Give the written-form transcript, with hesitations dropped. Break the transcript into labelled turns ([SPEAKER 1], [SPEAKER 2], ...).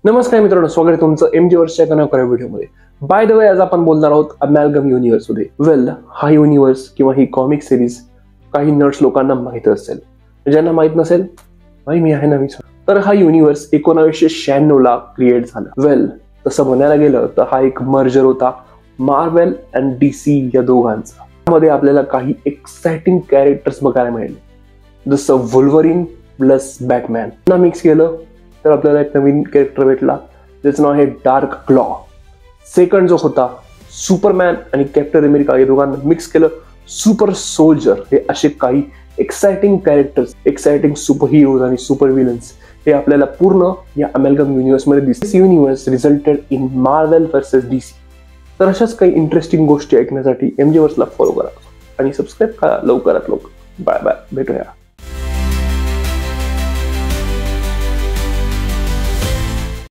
[SPEAKER 1] नमस्कार मित्रांनो, स्वागत आहे तुमचं एमजीवर्सच्या एका नव्या व्हिडिओमध्ये. बाय द वे, आज आपण बोलणार आहोत अमॅलगम युनिव्हर्स मध्ये. वेल, हा युनिव्हर्स किंवा ही कॉमिक सिरीज काही नर्ड्स लोकांना माहित असेल, ज्यांना माहित नसेल, भाई मी आहे ना तर हा युनिव्हर्स 1996 ला क्रिएट झाला. वेल, तसं म्हणायला गेलं तर हा एक मर्जर होता मार्वेल अँड डीसी या दोघांचा. त्यामध्ये आपल्याला काही एक्साइटिंग कॅरेक्टर्स बघायला मिळाले, जसं वुल्व्हरिन प्लस बॅटमॅन. त्यांना मिक्स केलं तर आपल्याला एक नवीन कॅरेक्टर भेटला, ज्याचं नाव आहे डार्क क्लॉ. सेकंड जो होता सुपरमॅन आणि कॅप्टन अमेरिका या दोघांना मिक्स केलं सुपर सोल्जर. हे असे काही exciting characters, exciting super heroes आणि सुपर विलन्स हे आपल्याला पूर्ण या अमॅलगम युनिव्हर्स मध्ये दिसते. Universe रिझल्टेड in marvel versus DC. तर अशाच काही इंटरेस्टिंग गोष्टी ऐकण्यासाठी एमजीवर्सला फॉलो करा आणि सबस्क्राईब करा लवकरात लवकर. बाय बाय, भेटूया.